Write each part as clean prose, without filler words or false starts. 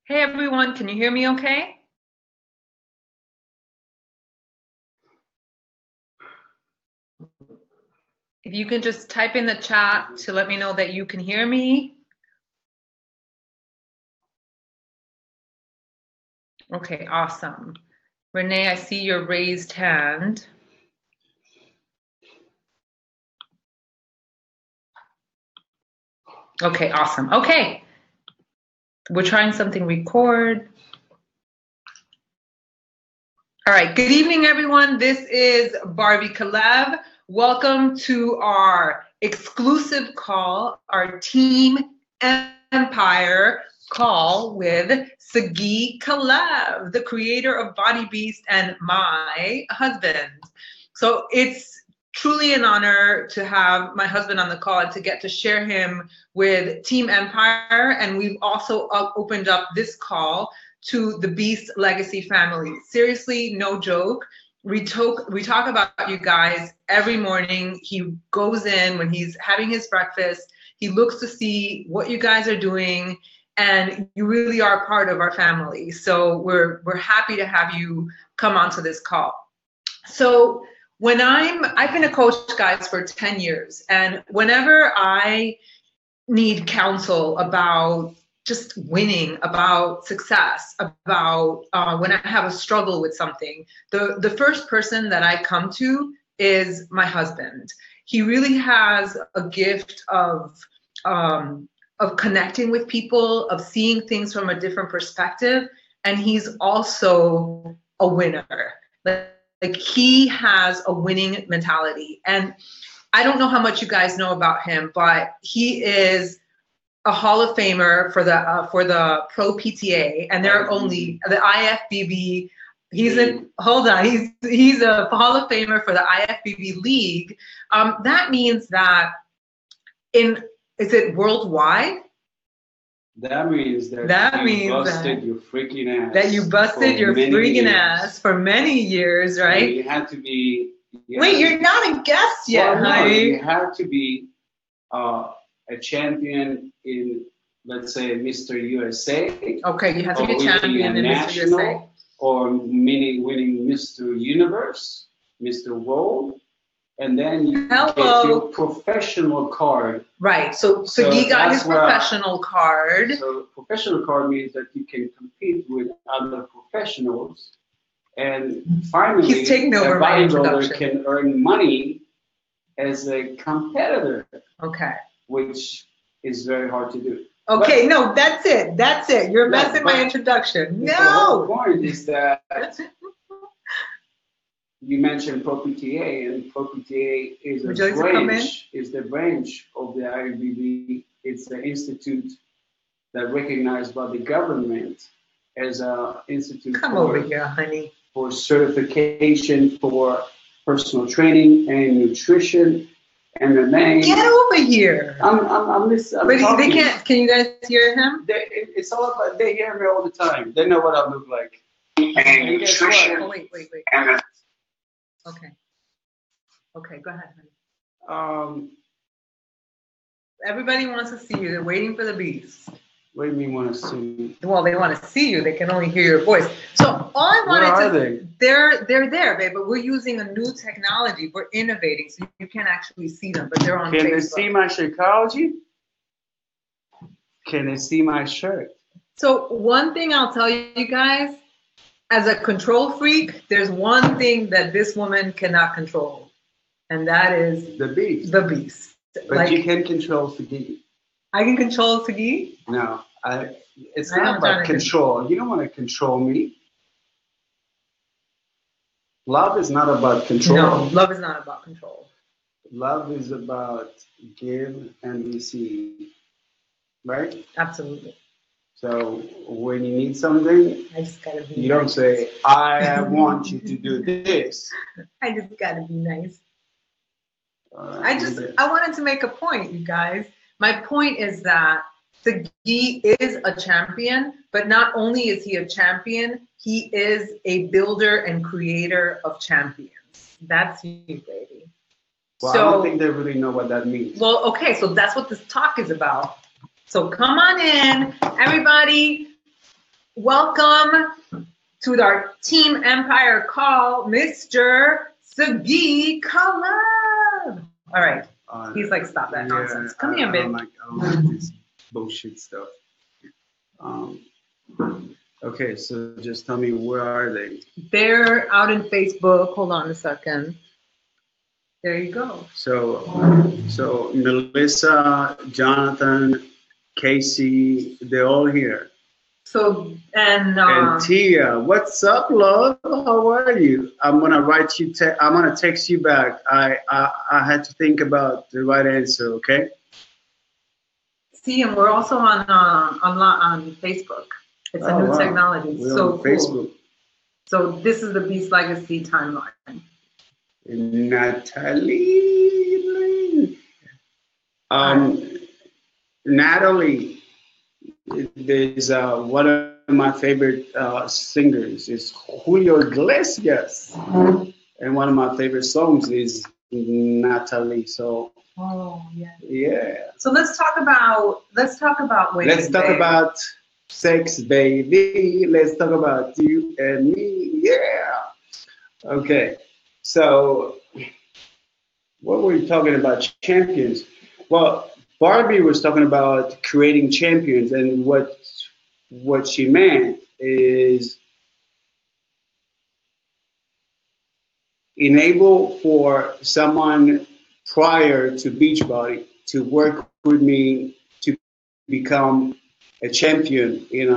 Hey everyone, can you hear me okay? If you can just type in the chat to let me know that you can hear me. Okay, awesome. Renee, I see your raised hand. Okay, awesome. Okay, we're trying something record. All right, good evening, everyone. This is Sagi Kalev. Welcome to our exclusive call, our Team Empire call with Sagi Kalev, the creator of Body Beast and my husband. So it's truly an honor to have my husband on the call and to get to share him with Team Empire. And we've also opened up this call to the Beast Legacy family. Seriously, no joke. We talk about you guys every morning. He goes in when he's having his breakfast. He looks to see what you guys are doing, and you really are part of our family. So we're happy to have you come onto this call. So I've been a coach, guys, for 10 years, and whenever I need counsel about just winning, about success, about when I have a struggle with something, the first person that I come to is my husband. He really has a gift of connecting with people, of seeing things from a different perspective, and he's also a winner. Like he has a winning mentality. And I don't know how much you guys know about him, but he is a Hall of Famer for the Pro PTA, and there are only the IFBB. He's a Hall of Famer for the IFBB League. That means that is it worldwide? That means that you busted your freaking ass. That you busted your freaking ass for many years, right? And you had to be. Wait, you're not a guest yet, honey. No, you had to be a champion in, let's say, Mr. USA. Okay, you have to be a champion in Mr. USA. Or winning Mr. Universe, Mr. World. And then you get your professional card. Right. So he got his professional card. So professional card means that you can compete with other professionals. And finally, he's taking over a bodybuilder can earn money as a competitor. Okay. Which is very hard to do. Okay, but, no, that's it. That's it. You're messing my introduction. No. The whole point is that you mentioned Pro PTA, and Pro PTA is the branch of the IFBB. It's the institute that recognized by the government as an institute for certification for personal training and nutrition. MMA. Get over here! I'm but they can't. Can you guys hear him? It's all about. They hear me all the time. They know what I look like. And nutrition. Oh, wait. Okay. Okay, go ahead, honey. Everybody wants to see you. They're waiting for the beast. What do you mean want to see me? Well, they want to see you. They can only hear your voice. So all I wanted to... They're there, babe, but we're using a new technology. We're innovating, so you can't actually see them, but they're on Facebook. Can they see my Shakeology? Can they see my shirt? So one thing I'll tell you guys, as a control freak, there's one thing that this woman cannot control, and that is... The beast. The beast. But you can control Sagi. I can control Sagi? No, it's not about control. You don't want to control me. Love is not about control. No, love is not about control. Love is about give and receive, right? Absolutely. So when you need something, I just gotta be you don't say, I want you to do this. I just gotta be nice. I wanted to make a point, you guys. My point is that Sagi is a champion, but not only is he a champion, he is a builder and creator of champions. That's you, baby. Well, I don't think they really know what that means. Well, okay, so that's what this talk is about. So come on in, everybody. welcome to our Team Empire call, Mr. Sagi Kalev. All right. He's like, stop that nonsense. Come here, babe. I don't like this bullshit stuff. Okay, so just tell me, where are they? They're out in Facebook. Hold on a second. There you go. So Melissa, Jonathan, Casey, they're all here. So and Tia, what's up, love? How are you? I'm gonna write you. I'm gonna text you back. I had to think about the right answer. Okay. See, and we're also on Facebook. It's a new technology. It's so cool. Facebook. So this is the Beast Legacy timeline. Natalie, there's one of my favorite singers is Julio Iglesias, and one of my favorite songs is Natalie. So. Oh yeah. Yeah. So let's talk about women. Let's talk about sex, baby. Let's talk about you and me. Yeah. Okay. So what were we talking about? Champions. Well, Barbie was talking about creating champions, and what she meant is enable for someone prior to Beachbody to work with me to become a champion in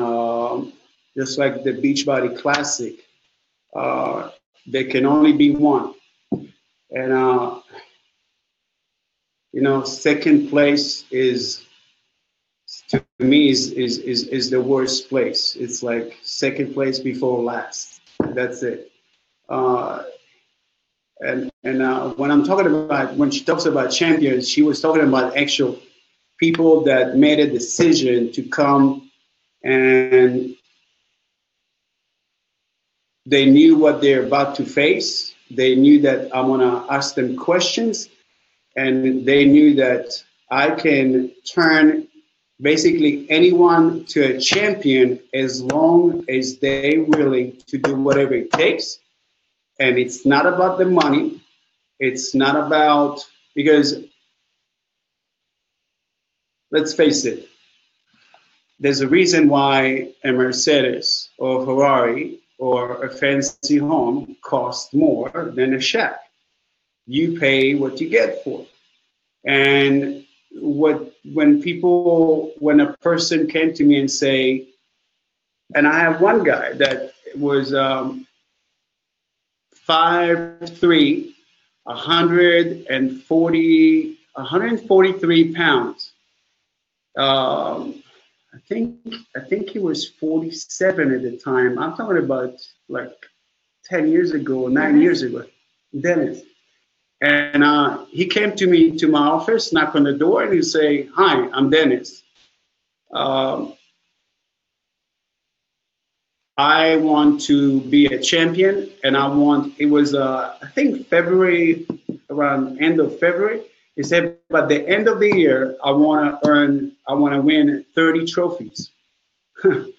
just like the Beachbody Classic. There can only be one, and second place is, to me, is the worst place. It's like second place before last. That's it. And when she talks about champions, she was talking about actual people that made a decision to come, and they knew what they're about to face. They knew that I'm gonna ask them questions, and they knew that I can turn basically anyone to a champion as long as they're willing to do whatever it takes. And it's not about the money. It's not about, because let's face it, there's a reason why a Mercedes or Ferrari or a fancy home costs more than a shack. You pay what you get for. And when a person came to me and say, and I have one guy that was 5'3", 143 pounds. I think he was 47 at the time. I'm talking about like 10 years ago, 9 years ago. Dennis. And he came to me to my office, knock on the door, and he say, "Hi, I'm Dennis. I want to be a champion, and it was I think February, around end of February. He said, by the end of the year, I want to win 30 trophies." And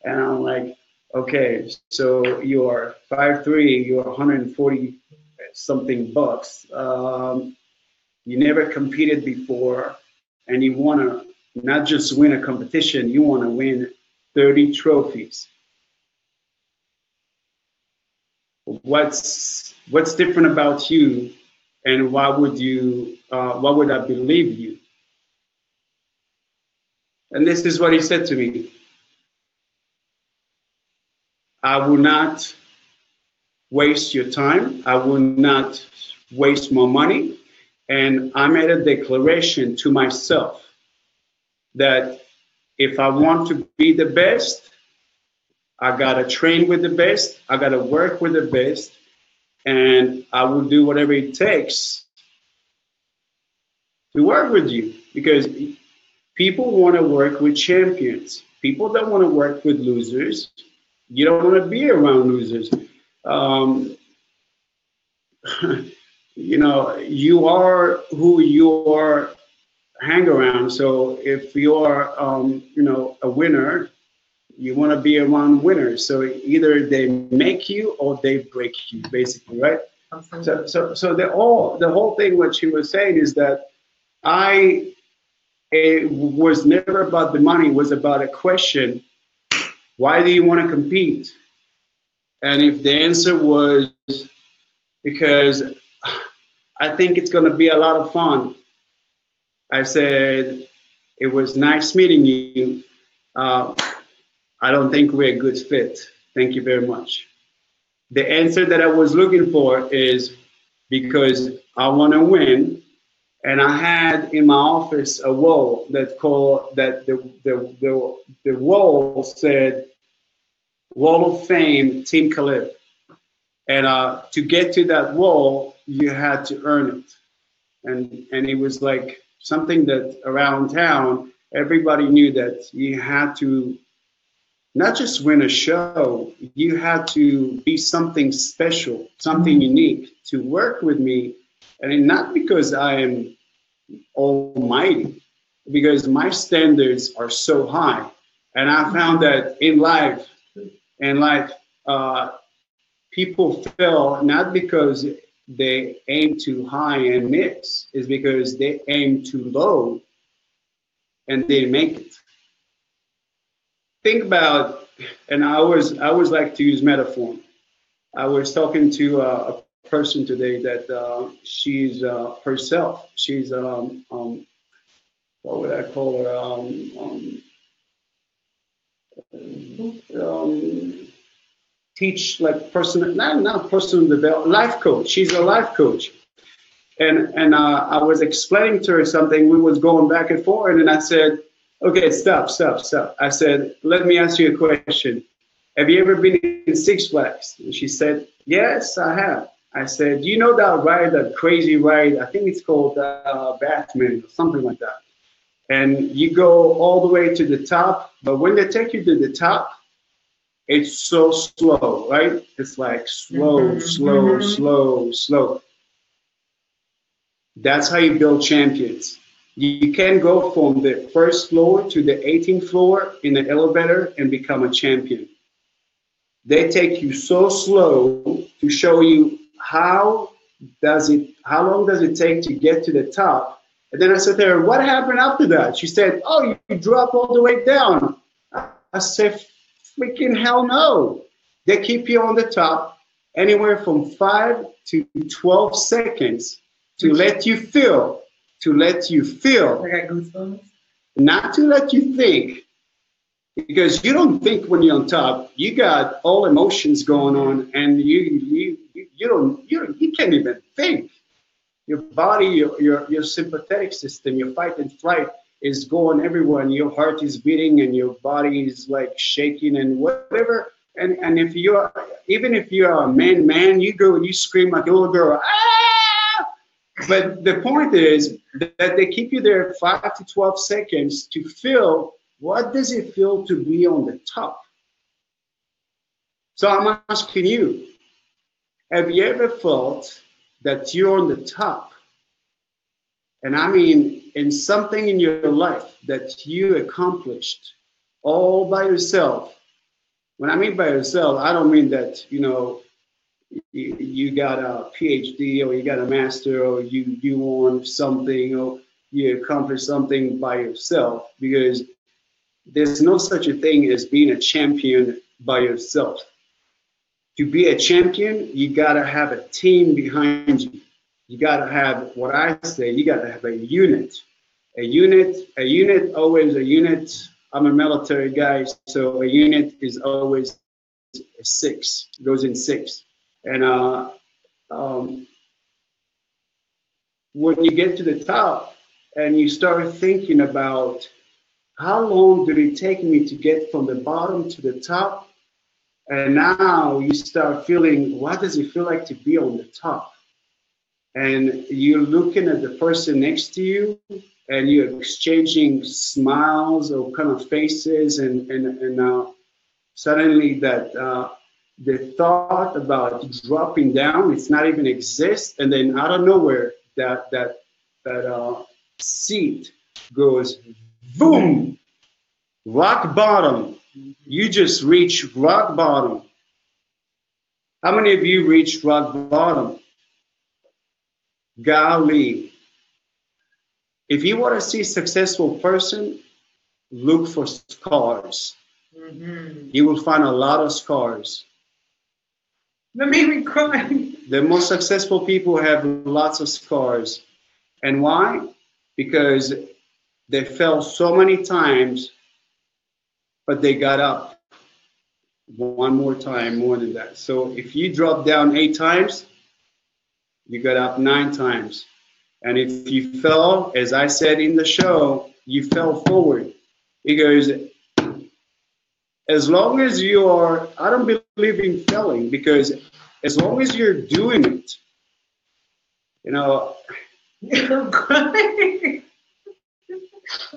I'm like, okay, so you are 5'3", you're 140 something bucks. You never competed before, and you want to not just win a competition, you want to win 30 trophies. What's different about you, and why would I believe you? And this is what he said to me: I will not waste your time. I will not waste my money. And I made a declaration to myself that if I want to be the best, I got to train with the best. I got to work with the best. And I will do whatever it takes to work with you, because people want to work with champions. People don't want to work with losers. You don't want to be around losers. You are who you are, hang around. So if you are, a winner, You want to be around winners. So either they make you or they break you, basically, right? So the whole thing, what she was saying is that it was never about the money. It was about a question: why do you want to compete? And if the answer was because I think it's going to be a lot of fun, I said it was nice meeting you. I don't think we're a good fit. Thank you very much. The answer that I was looking for is because I want to win, and I had in my office a wall that the wall said Wall of Fame Team Kalev, and to get to that wall you had to earn it, and it was like something that around town everybody knew that you had to not just win a show, you had to be something special, something unique to work with me. And not because I am almighty, because my standards are so high. And I found that in life, people fail not because they aim too high and miss, it's because they aim too low and they make it. Think about, and I always like to use metaphor. I was talking to a person today that she's herself. She's what would I call her? Teach like personal, not personal development, life coach. She's a life coach, and I was explaining to her something. We was going back and forth, and I said, "Okay, stop. I said, let me ask you a question. Have you ever been in Six Flags?" And she said, "Yes, I have." I said, "Do you know that ride, that crazy ride? I think it's called Batman or something like that. And you go all the way to the top, but when they take you to the top, it's so slow, right? It's like slow. That's how you build champions. You can go from the first floor to the 18th floor in an elevator and become a champion. They take you so slow to show you how long does it take to get to the top. And then I said to her, what happened after that? She said, oh, you drop all the way down. I said, freaking hell no. They keep you on the top anywhere from 5 to 12 seconds to let you feel. I got goosebumps. Not to let you think, because you don't think when you're on top. You got all emotions going on, and you can't even think. Your body, your sympathetic system, your fight and flight is going everywhere, and your heart is beating, and your body is like shaking and whatever. And if you're a man, you go and you scream like a little girl. Ah! But the point is that they keep you there 5 to 12 seconds to feel what does it feel to be on the top. So I'm asking you, have you ever felt that you're on the top? And I mean, in something in your life that you accomplished all by yourself. When I mean by yourself, I don't mean that, you got a PhD or you got a master or you won something or you accomplished something by yourself, because there's no such a thing as being a champion by yourself. To be a champion, you got to have a team behind you. You got to have what I say, you got to have a unit. Always a unit. I'm a military guy, so a unit is always a 6, goes in 6. And when you get to the top and you start thinking about how long did it take me to get from the bottom to the top, and now you start feeling, what does it feel like to be on the top? And you're looking at the person next to you, and you're exchanging smiles or kind of faces, and suddenly that the thought about dropping down, it's not even exist, and then out of nowhere that seat goes boom, Rock bottom. You just reach rock bottom. How many of you reached rock bottom? Golly. If you want to see a successful person, look for scars. You will find a lot of scars. That made me cry. The most successful people have lots of scars. And why? Because they fell so many times, but they got up one more time, more than that. So if you drop down 8 times, you got up 9 times. And if you fell, as I said in the show, you fell forward. Because as long as you are, I don't believe in failing, because as long as you're doing it, you know,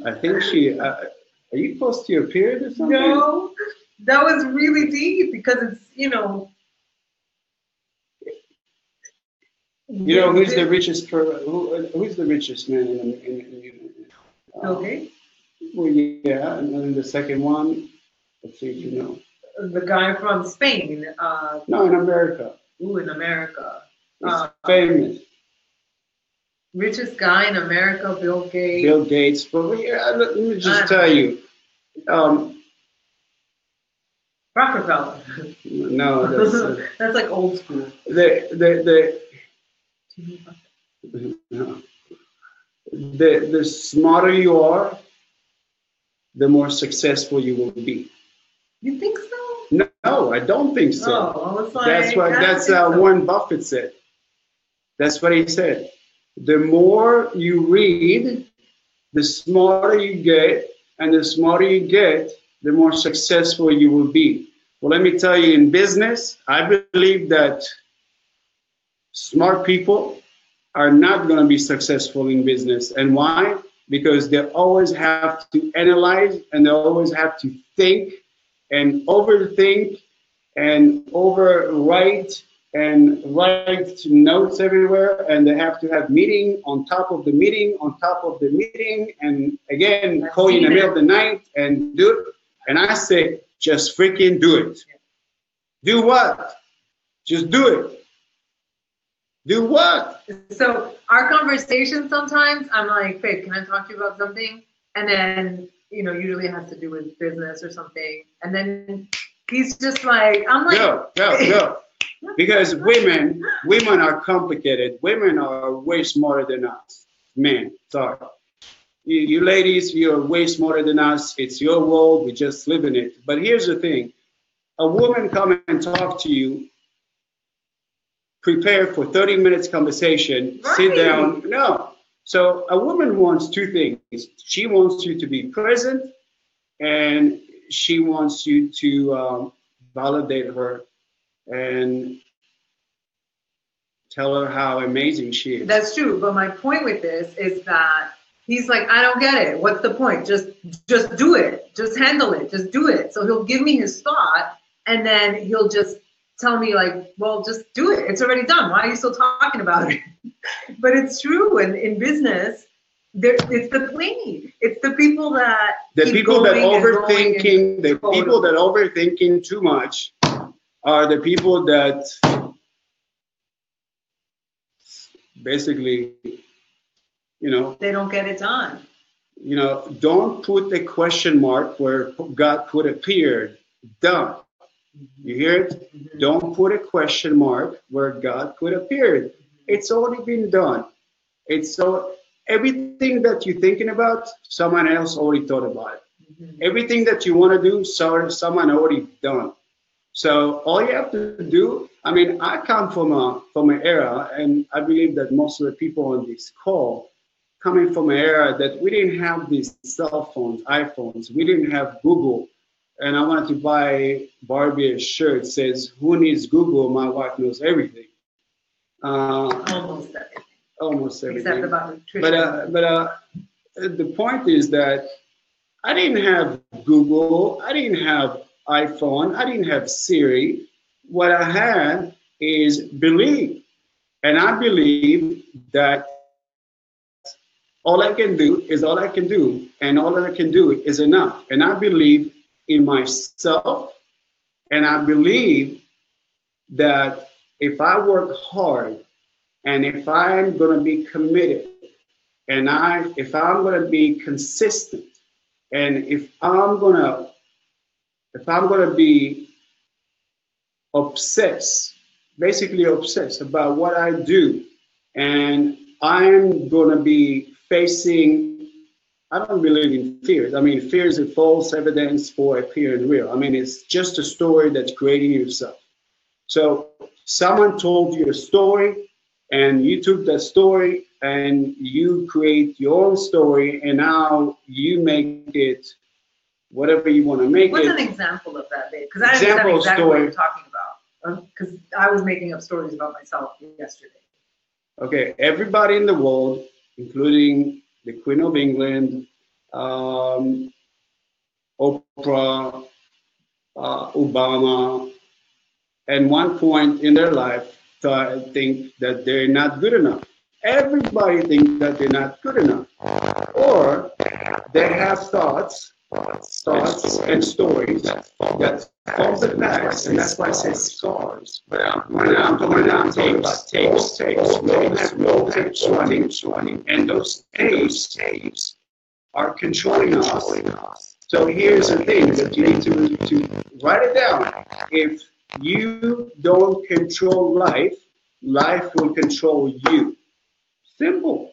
I think she, are you close to your period or something? No, that was really deep because it's, you know. You know, who's the richest, who's the richest man in okay. Well, yeah, and then the second one, let's see if you know. The guy from Spain. No, in America. Ooh, in America. He's famous. Richest guy in America, Bill Gates. Bill Gates. But yeah, let me just tell you. Rockefeller. No, that's that's like old school. The smarter you are, the more successful you will be. You think so? No, I don't think so. Oh, I was like, that's Warren Buffett said. That's what he said. The more you read, the smarter you get, and the smarter you get, the more successful you will be. Well, let me tell you, in business, I believe that smart people are not going to be successful in business. And why? Because they always have to analyze, and they always have to think and overthink and overwrite and write notes everywhere, and they have to have meeting on top of the meeting on top of the meeting, and again call you in the middle of the night and do it. And I say, just freaking do it. Do what? Just do it. Do what? So our conversation sometimes, I'm like, Faith, can I talk to you about something? And then, you know, usually it has to do with business or something. And then he's just like, I'm like, go. Because women are complicated. Women are way smarter than us. Men, sorry. You ladies, you're way smarter than us. It's your world. We just live in it. But here's the thing. A woman come and talk to you, prepare for 30 minutes conversation, right. Sit down. No. So a woman wants 2 things. She wants you to be present, and she wants you to validate her and tell her how amazing she is. That's true. But my point with this is that he's like, I don't get it. What's the point? Just do it. Just handle it. Just do it. So he'll give me his thought, and then he'll just tell me like, well, just do it. It's already done. Why are you still talking about it? But it's true. And in business, it's the plane. It's the people that people that overthinking too much are the people that basically, you know, they don't get it done. You know, don't put a question mark where God put a period. Done. You hear it? Mm-hmm. Don't put a question mark where God put a period. It's already been done. It's so everything that you're thinking about, someone else already thought about it. Mm-hmm. Everything that you want to do, someone already done. So all you have to do, I mean, I come from an era, and I believe that most of the people on this call coming from an era that we didn't have these cell phones, iPhones. We didn't have Google. And I wanted to buy Barbie a shirt that says, "Who needs Google? My wife knows everything." Almost everything. Almost everything. Except about nutrition. But the point is that I didn't have Google. I didn't have iPhone. I didn't have Siri. What I had is belief. And I believe that all I can do is all I can do, and all that I can do is enough. And I believe in myself, and I believe that if I work hard, and if I'm going to be committed, and if I'm going to be consistent, and if I'm going to be obsessed, basically obsessed about what I do, and I'm going to be facing, I don't believe in fears. I mean, fear is a false evidence for appearing real. I mean, it's just a story that's creating yourself. So someone told you a story, and you took that story and you create your own story, and now you make it whatever you want to make What's it. What's an example of that, Dave? Because I understand exactly what you're talking about. Because I was making up stories about myself yesterday. Okay, everybody in the world, including the Queen of England, Oprah, Obama, at one point in their life, think that they're not good enough. Everybody thinks that they're not good enough. Or they have thoughts and stories that form the past, and that's why I say scars. When I'm talking about tapes, they have no tapes running, and those tapes are controlling us. So here's the thing that you need to write it down. If you don't control life, life will control you. Simple.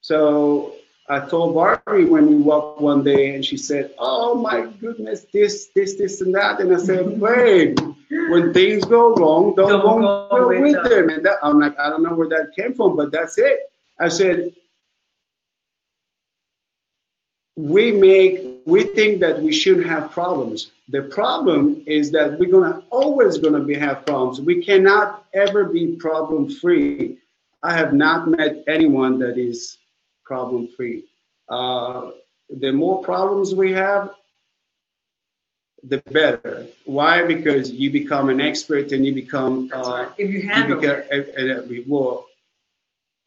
So I told Barbie when we walked one day, and she said, "Oh my goodness, this, and that." And I said, "Wait, when things go wrong, don't go with them." And I'm like, I don't know where that came from, but that's it. I said, we think that we shouldn't have problems. The problem is that we're always gonna have problems. We cannot ever be problem free. I have not met anyone that is problem free. The more problems we have, the better. Why? Because you become an expert, and you become. Right. If you handle it.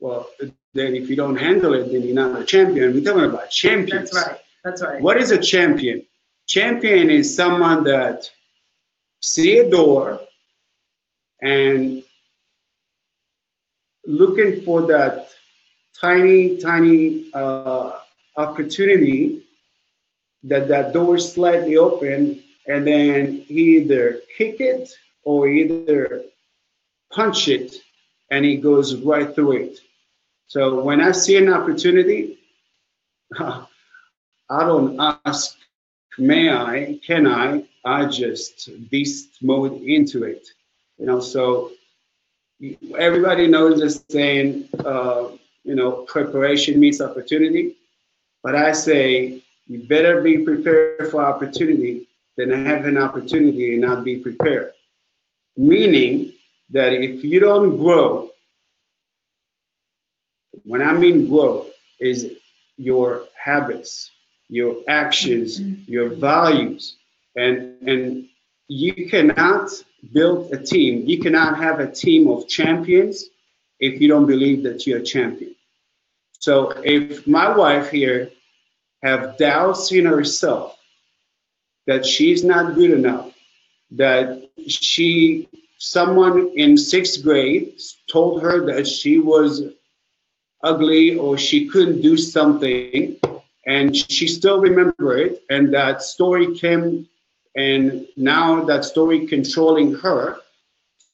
Well, then if you don't handle it, then you're not a champion. We're talking about champions. That's right. What is a champion? Champion is someone that see a door and looking for that tiny opportunity, that door is slightly open, and then he either kick it or either punch it, and he goes right through it. So when I see an opportunity, I don't ask, may I, can I just beast mode into it. So everybody knows the saying, preparation meets opportunity. But I say, you better be prepared for opportunity than have an opportunity and not be prepared. Meaning that if you don't grow, when I mean grow, is your habits, your actions, your values, and you cannot build a team. You cannot have a team of champions if you don't believe that you're a champion. So if my wife here have doubts in herself that she's not good enough, that someone in 6th grade told her that she was ugly or she couldn't do something, and she still remember it, and that story came, and now that story controlling her.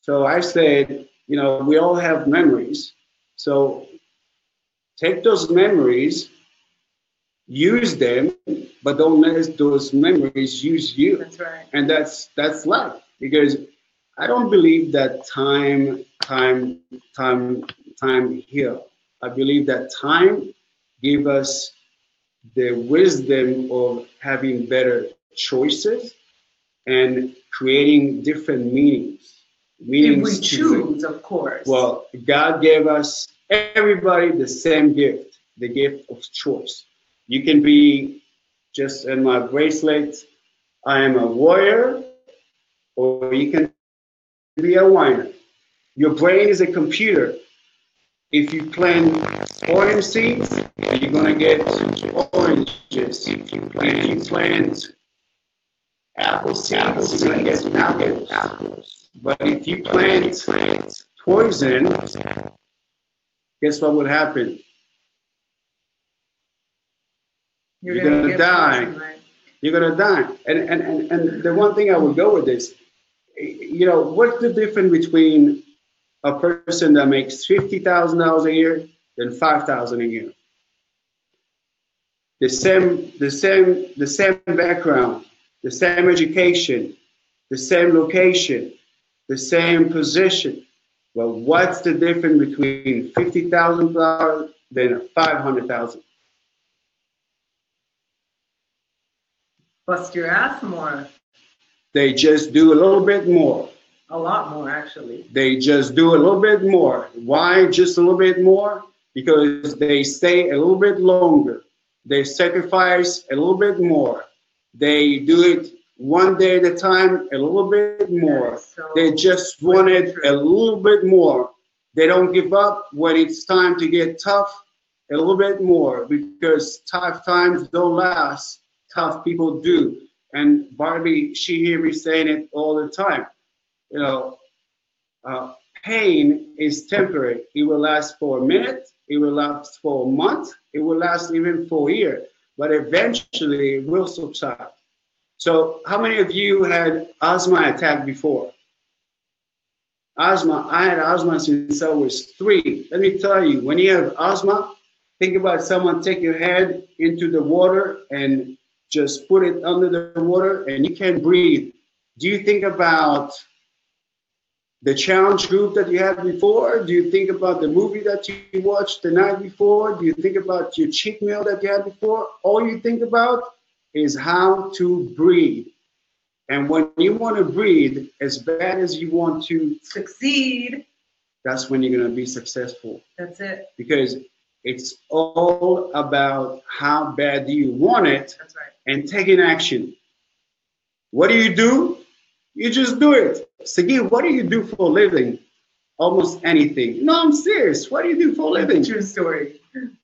So I said, we all have memories. So take those memories, use them, but don't let those memories use you. That's right. And that's life. Because I don't believe that time heals. I believe that time gives us the wisdom of having better choices and creating different meanings. If we choose, of course. Well, God gave us, everybody, the same gift, the gift of choice. You can be, just in my bracelet, I am a warrior, or you can be a whiner. Your brain is a computer. If you plan orange seeds, you're going to get oranges. If you plant apple seeds, you're going to get apples. But if you plant poison, guess what would happen? You're going to die. Poison, right? You're going to die. And the one thing I would go with this, you know, what's the difference between a person that makes $50,000 a year and $5,000 a year? The same background, the same education, the same location, the same position. Well, what's the difference between $50,000 than $500,000? Bust your ass more. They just do a little bit more. A lot more, actually. They just do a little bit more. Why just a little bit more? Because they stay a little bit longer. They sacrifice a little bit more. They do it one day at a time, a little bit more. So they just want it a little bit more. They don't give up when it's time to get tough, a little bit more, because tough times don't last. Tough people do. And Barbie, she hears me saying it all the time. You know, pain is temporary. It will last for a minute. It will last for a month. It will last even for a year. But eventually, it will subside. So how many of you had asthma attack before? Asthma, I had asthma since I was 3. Let me tell you, when you have asthma, think about someone take your head into the water and just put it under the water and you can't breathe. Do you think about the challenge group that you had before? Do you think about the movie that you watched the night before? Do you think about your cheat meal that you had before? All you think about is how to breathe. And when you want to breathe as bad as you want to succeed, that's when you're going to be successful. That's it. Because it's all about how bad do you want it. That's right. And taking action. What do? You just do it. Sagi, what do you do for a living? Almost anything. No, I'm serious. What do you do for a living? True story.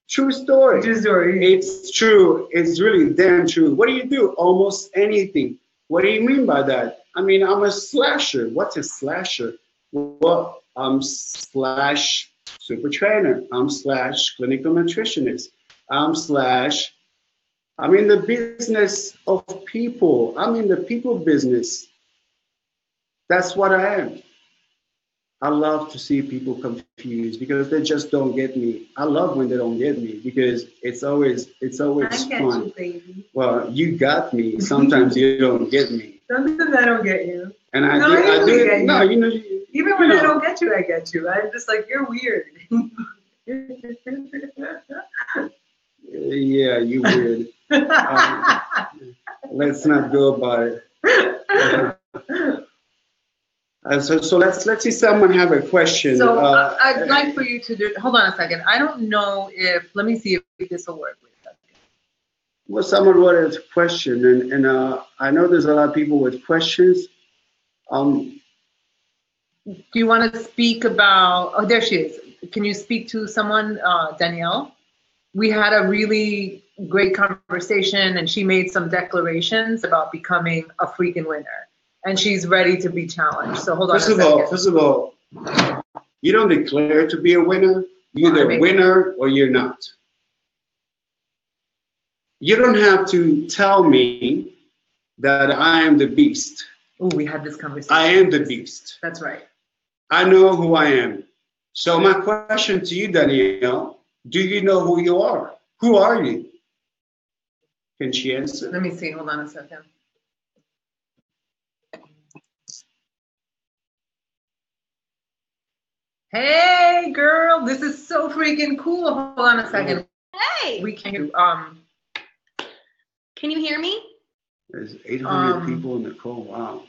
True story. True story. It's true. It's really damn true. What do you do? Almost anything. What do you mean by that? I mean, I'm a slasher. What's a slasher? Well, I'm slash super trainer. I'm slash clinical nutritionist. I'm in the business of people. I'm in the people business. That's what I am. I love to see people confused because they just don't get me. I love when they don't get me because it's always fun. I get you, baby. Well, you got me. Sometimes you don't get me. Sometimes I don't get you. And I do. No, you know. Even when I don't get you, I get you. I'm just like, you're weird. Yeah, you weird. Let's not go about it. So let's see someone have a question. So I'd like for you to do. Hold on a second. I don't know if. Let me see if this will work. Well, someone wrote a question, and I know there's a lot of people with questions. Do you want to speak about? Oh, there she is. Can you speak to someone, Danielle? We had a really great conversation, and she made some declarations about becoming a freaking winner, and she's ready to be challenged. So hold on. First of all, you don't declare to be a winner. You're either a winner or you're not. You don't have to tell me that I am the beast. Oh, we had this conversation. I am the beast. That's right. I know who I am. So my question to you, Danielle, do you know who you are? Who are you? Can she answer? Let me see. Hold on a second. Hey, girl. This is so freaking cool. Hold on a second. Hey. We can Can you hear me? There's 800 people in the call. Wow.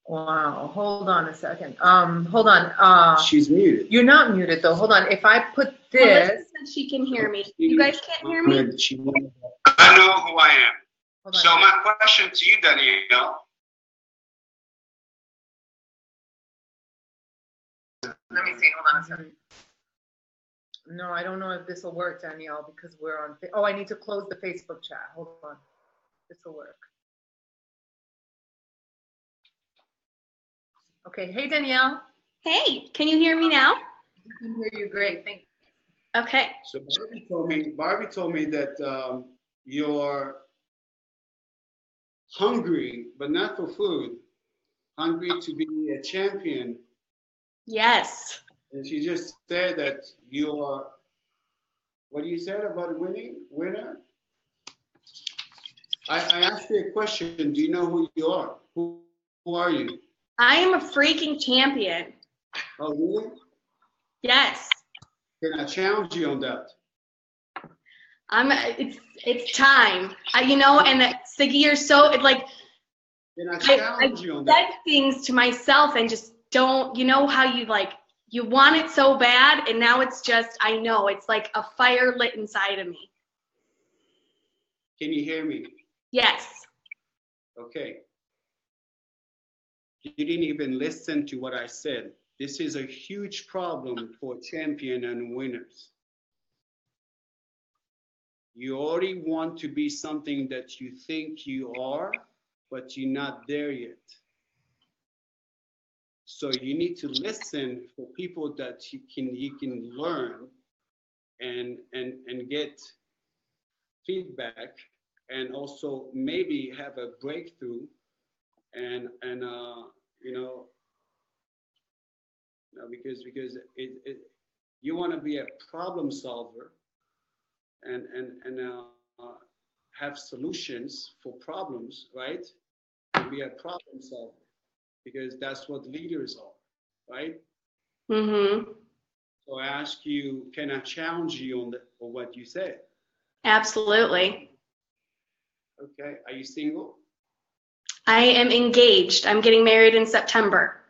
Wow. Hold on a second. Hold on. She's muted. You're not muted though. Hold on. If I put this. Melissa said she can hear me. You guys can't hear me? I know who I am. So my question to you, Danielle. Let me see. Hold on a second. No, I don't know if this will work, Danielle, because we're on. Oh, I need to close the Facebook chat. Hold on. This will work. Okay. Hey, Danielle. Hey, can you hear me now? I can hear you great. Thank you. Okay. So Barbie told me that you're hungry, but not for food. Hungry to be a champion. Yes. And she just said that you are, what you said about winner? I asked you a question. Do you know who you are? Who are you? I am a freaking champion. Oh, really? Yes. Can I challenge you on that? It's time. You know, and Sagi, you're so, it's like, Can I challenge you on that? I said things to myself and just don't, you know how you like, you want it so bad, and now it's just, I know, it's like a fire lit inside of me. Can you hear me? Yes. Okay. You didn't even listen to what I said. This is a huge problem for champion and winners. You already want to be something that you think you are, but you're not there yet. So you need to listen for people that you can learn and get feedback, and also maybe have a breakthrough, and you know, because you want to be a problem solver and have solutions for problems, right? And be a problem solver, because that's what leaders are, right? Mm-hmm. So I ask you, can I challenge you on what you said? Absolutely. Okay. Are you single? I am engaged. I'm getting married in September.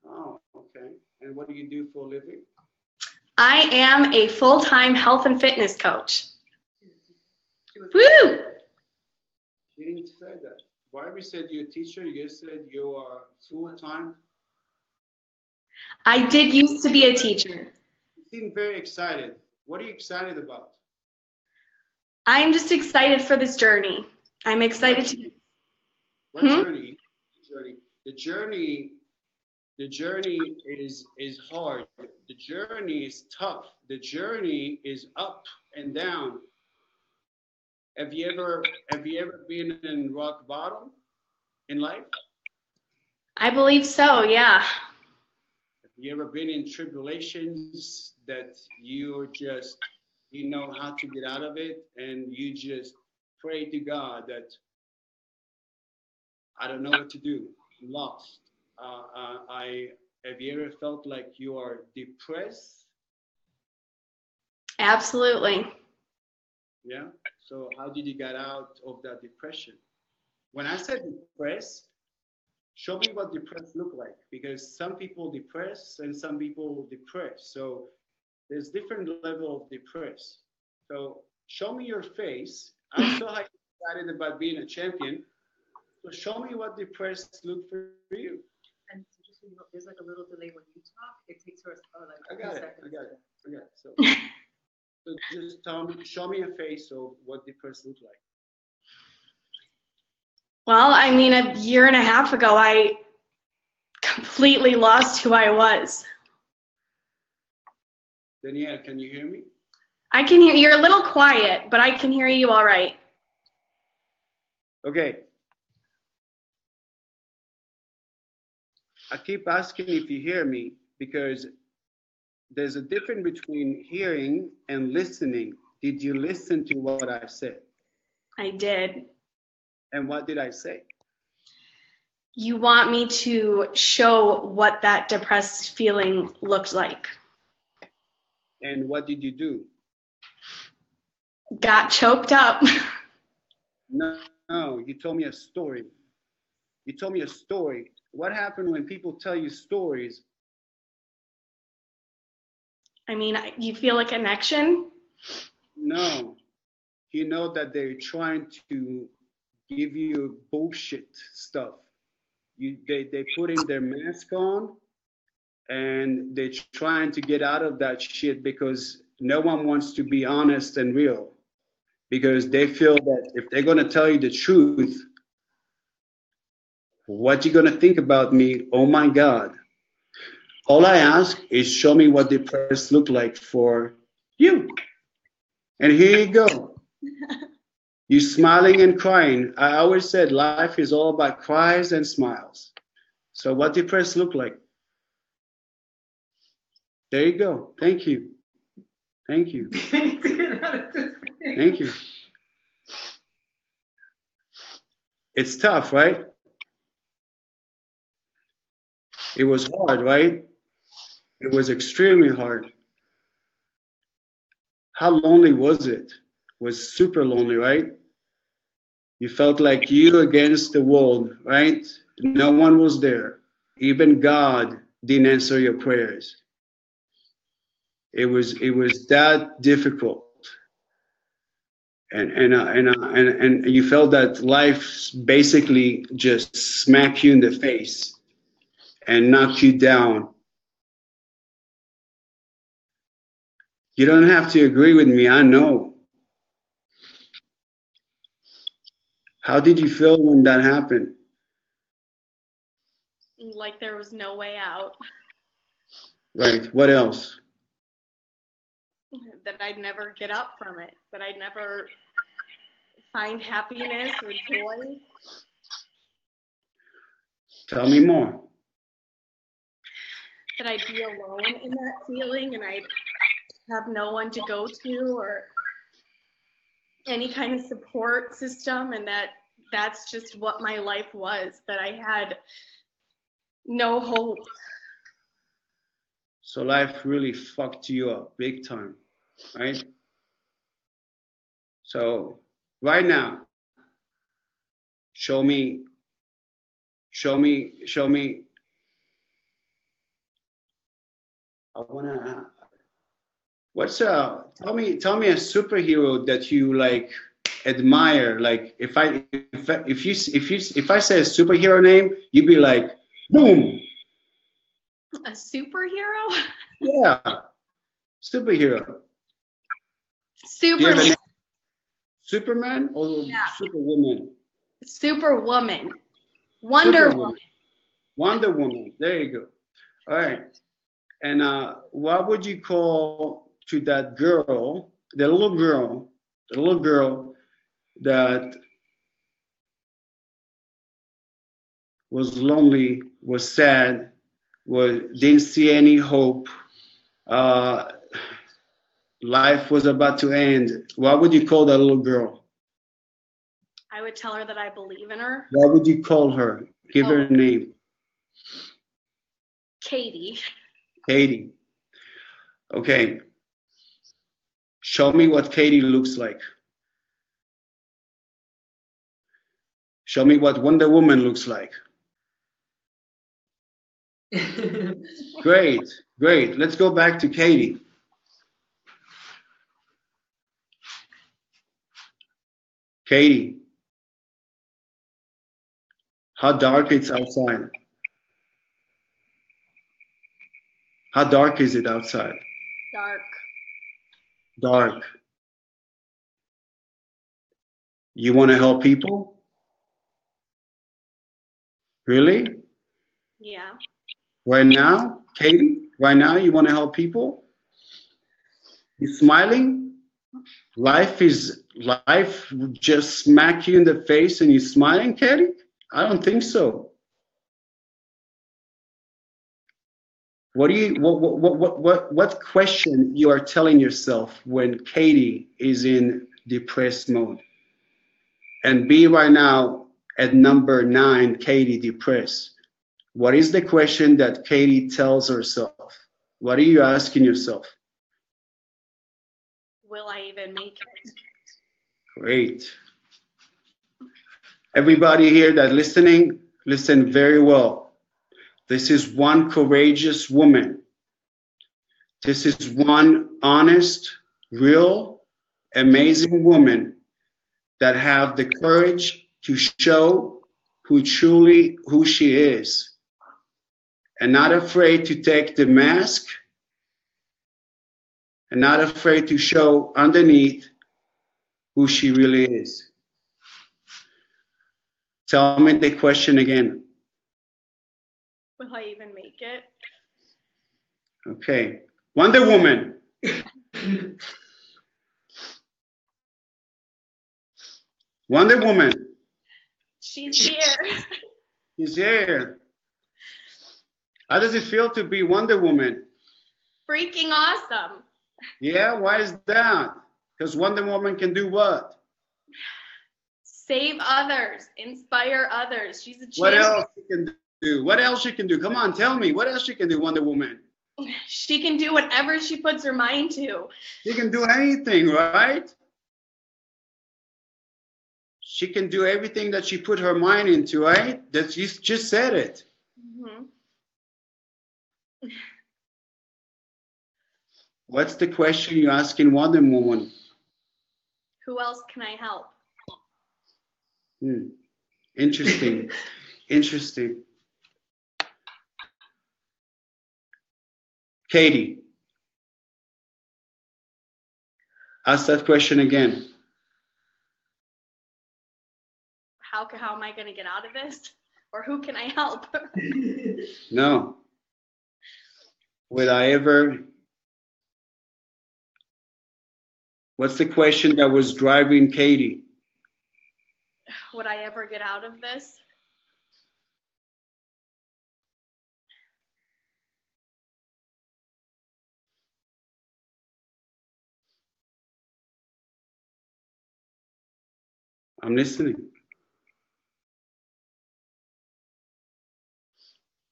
Oh, okay. And what do you do for a living? I am a full-time health and fitness coach. Woo! She didn't say that. Barbie said you're a teacher. You said you are full-time. I did used to be a teacher. You seem very excited. What are you excited about? I'm just excited for this journey. I'm excited to. What journey? The journey is hard. The journey is tough. The journey is up and down. Have you ever been in rock bottom in life? I believe so, yeah. Have you ever been in tribulations that you know how to get out of it, and you just pray to God that I don't know what to do, I'm lost. Have you ever felt like you are depressed? Absolutely. Yeah. So how did you get out of that depression? When I said depressed, show me what depressed look like, because some people depress and some people depress. So there's different level of depressed. So show me your face. I saw how you excited about being a champion. So show me what depressed look for you. And so just so you know, there's like a little delay when you talk. It takes her like I got it. So, so just show me a face of what depressed look like. Well, I mean, a year and a half ago, I completely lost who I was. Danielle, can you hear me? I can hear you're a little quiet, but I can hear you all right. Okay. I keep asking if you hear me, because there's a difference between hearing and listening. Did you listen to what I said? I did. And what did I say? You want me to show what that depressed feeling looked like. And what did you do? Got choked up. No, you told me a story. You told me a story. What happened when people tell you stories? I mean, you feel a connection? No. You know that they're trying to give you bullshit stuff. They put in their mask on, and they're trying to get out of that shit because no one wants to be honest and real, because they feel that if they're going to tell you the truth, what you going to think about me? Oh my God. All I ask is show me what depressed look like for you. And here you go. You smiling and crying. I always said life is all about cries and smiles. So what depressed look like? There you go. Thank you. Thank you. Thank you. It's tough, right? It was hard, right? It was extremely hard. How lonely was it? It was super lonely, right? You felt like you against the world, right? No one was there. Even God didn't answer your prayers. It was that difficult. And you felt that life basically just smacked you in the face and knocked you down. You don't have to agree with me, I know. How did you feel when that happened? Like there was no way out. Right, what else? That I'd never get up from it, that I'd never find happiness or joy. Tell me more. That I'd be alone in that feeling and I'd have no one to go to or any kind of support system, and that's just what my life was, that I had no hope. So life really fucked you up big time, right? So right now, show me. I wanna. Tell me a superhero that you like admire. Like if I say a superhero name, you'd be like, boom. A superhero? Yeah, superhero. Superman. Superman or Superwoman? Superwoman. Wonder Woman. Wonder Woman. There you go. All right. And what would you call to that girl, the little girl that was lonely, was sad, didn't see any hope, life was about to end? What would you call that little girl? I would tell her that I believe in her. What would you call her? Give her a name. Katie. Katie. Okay. Show me what Katie looks like. Show me what Wonder Woman looks like. Great. Let's go back to Katie. Katie, how dark it's outside? How dark is it outside? Dark. You want to help people? Really? Yeah. Right now, Katie? Right now, you want to help people? You smiling? Life just smack you in the face and you smiling, Katie? I don't think so. What question you are telling yourself when Katie is in depressed mode? And be right now at number 9, Katie depressed. What is the question that Katie tells herself? What are you asking yourself? Will I even make it? Great. Everybody here that listening, listen very well. This is one courageous woman. This is one honest, real, amazing woman that have the courage to show who she is. and not afraid to take the mask and not afraid to show underneath who she really is. Tell me the question again. Will I even make it? Okay. Wonder Woman. Wonder Woman. She's here. She's here. How does it feel to be Wonder Woman? Freaking awesome. Yeah, why is that? Because Wonder Woman can do what? Save others, inspire others. She's a champion. What else she can do? What else she can do? Come on, tell me. What else she can do, Wonder Woman? She can do whatever she puts her mind to. She can do anything, right? She can do everything that she put her mind into, right? That you just said it. Mm-hmm. What's the question you're asking Wonder Woman? Who else can I help? Interesting. Interesting. Katie, ask that question again. How am I going to get out of this? Or who can I help? No. Would I ever... What's the question that was driving Katie? Would I ever get out of this? I'm listening.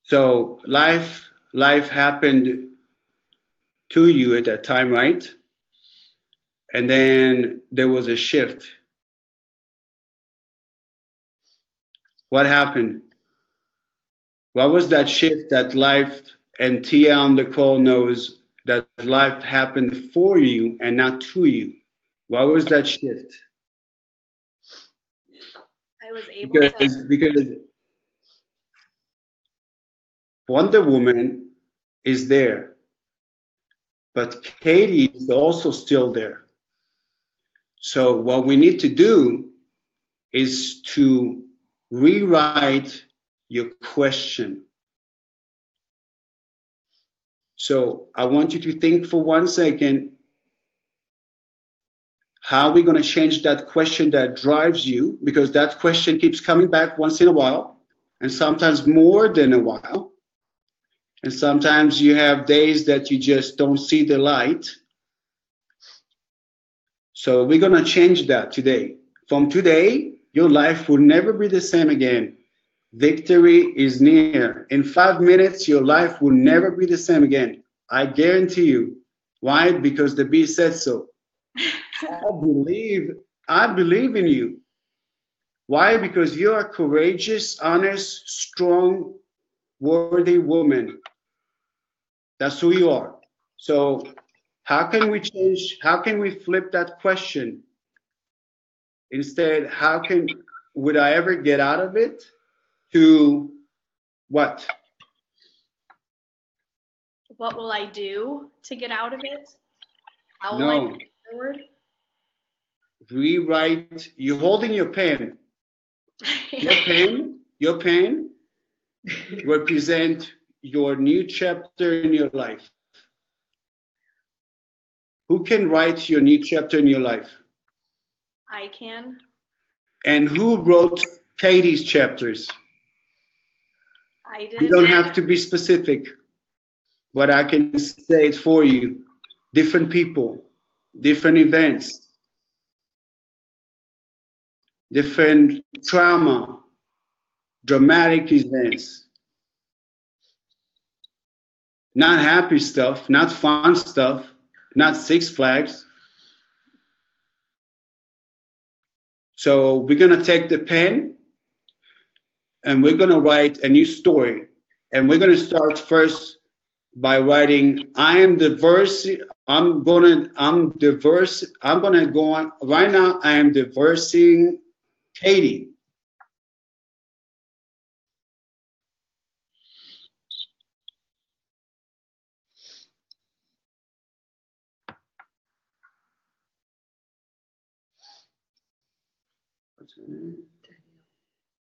So life happened to you at that time, right? And then there was a shift. What happened? What was that shift that life, and Tia on the call knows that life happened for you and not to you? What was that shift? I was able because Wonder Woman is there, but Katie is also still there. So what we need to do is to rewrite your question. So I want you to think for 1 second, how are we going to change that question that drives you? Because that question keeps coming back once in a while, and sometimes more than a while. And sometimes you have days that you just don't see the light. So we're going to change that today. From today, your life will never be the same again. Victory is near. In 5 minutes, your life will never be the same again. I guarantee you. Why? Because the bee said so. I believe in you. Why? Because you're a courageous, honest, strong, worthy woman. That's who you are. So how can we change? How can we flip that question? Instead, would I ever get out of it? To what? What will I do to get out of it? How will No. I move forward? Rewrite. You're holding your pen. Your pen represent your new chapter in your life. Who can write your new chapter in your life? I can. And who wrote Katie's chapters? I did. You don't have to be specific, but I can say it for you. Different people, different events, different trauma, dramatic events. Not happy stuff, not fun stuff, not Six Flags. So we're going to take the pen and we're going to write a new story. And we're going to start first by writing, I'm diverse. I'm going to go on right now. I am diversing Katie.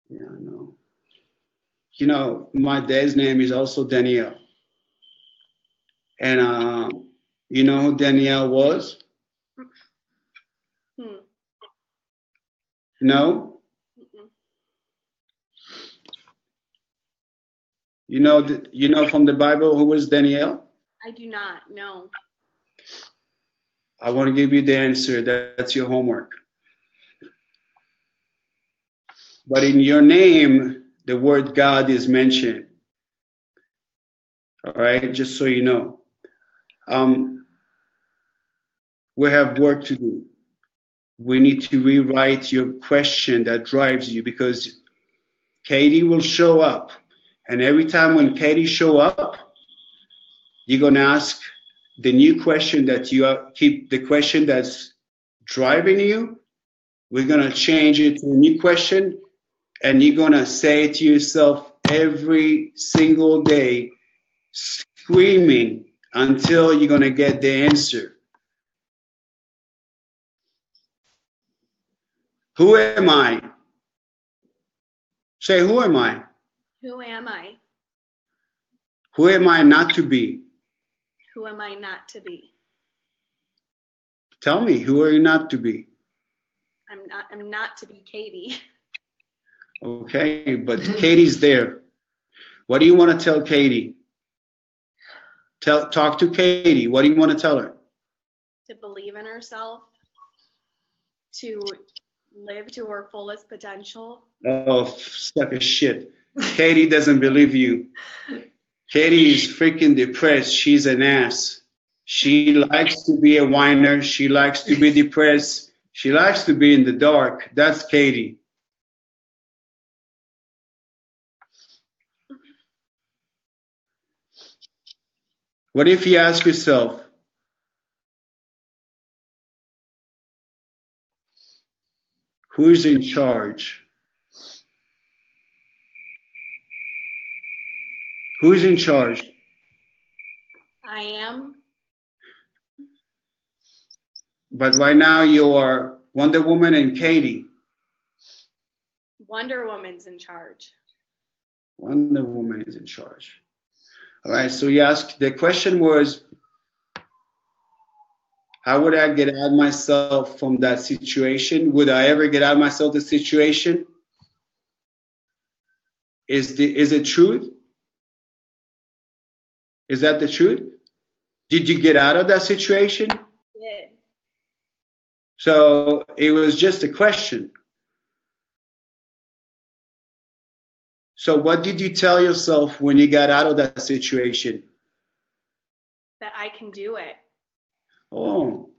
Yeah, I know. You know, my dad's name is also Danielle. And you know who Danielle was? No? You know from the Bible who was Danielle? I do not know. I want to give you the answer. That's your homework. But in your name, the word God is mentioned. All right, just so you know. We have work to do. We need to rewrite your question that drives you, because Katie will show up. And every time when Katie show up, you're going to ask the new question that keep the question that's driving you. We're going to change it to a new question, and you're going to say it to yourself every single day, screaming until you're going to get the answer. Who am I? Say, who am I? Who am I? Who am I not to be? Who am I not to be? Tell me, who are you not to be? I'm not to be Katie. Okay, but Katie's there. What do you want to tell Katie? Talk to Katie. What do you want to tell her? To believe in herself, to live to her fullest potential. Oh, suck a shit. Katie doesn't believe you. Katie is freaking depressed. She's an ass. She likes to be a whiner. She likes to be depressed. She likes to be in the dark. That's Katie. What if you ask yourself, who's in charge? Who's in charge? I am. But right now you are Wonder Woman and Katie. Wonder Woman's in charge. Wonder Woman is in charge. All right, so you ask, the question was, how would I get out myself from that situation? Would I ever get out myself the situation? Is it truth? Is that the truth? Did you get out of that situation? Yeah. So it was just a question. So what did you tell yourself when you got out of that situation? That I can do it. Oh,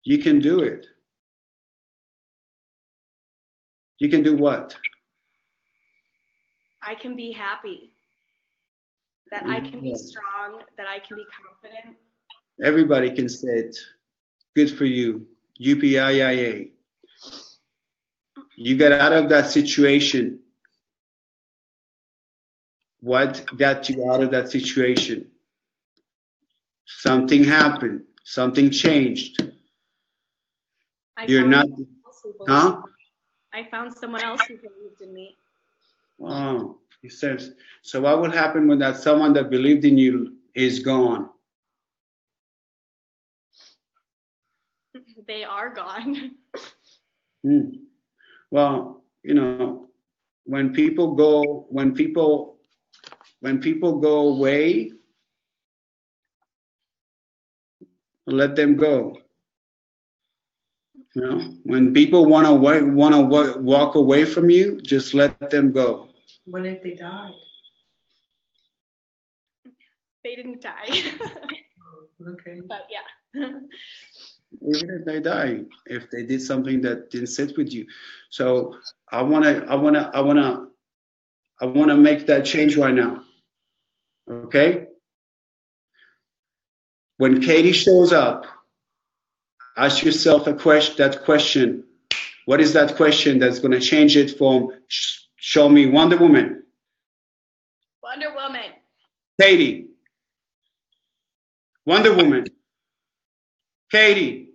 you can do it. You can do what? I can be happy. That I can be strong. That I can be confident. Everybody can say it. Good for you. UPIIA. You got out of that situation. What got you out of that situation? Something happened. Something changed. You're not, huh? I found someone else who believed in me. Oh, he says. So what would happen when that someone that believed in you is gone? They are gone. Well, you know, when people go away, let them go. You know, when people want to walk away from you, just let them go. What if they died? They didn't die. Okay. But yeah. Even if they die, if they did something that didn't sit with you. So I wanna make that change right now. Okay? When Katie shows up, ask yourself that question. What is that question that's gonna change it from show me Wonder Woman? Wonder Woman. Katie. Wonder Woman. Katie.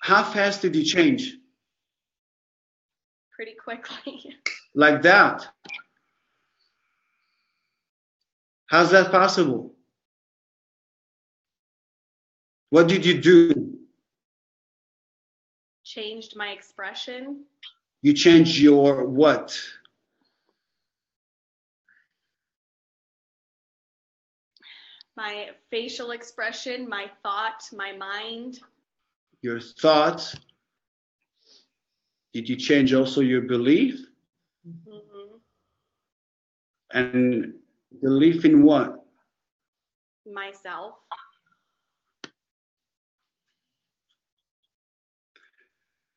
How fast did you change? Pretty quickly. Like that. How's that possible? What did you do? Changed my expression. You changed your what? My facial expression, my thought, my mind. Your thoughts. Did you change also your belief? Mm-hmm. And belief in what? Myself.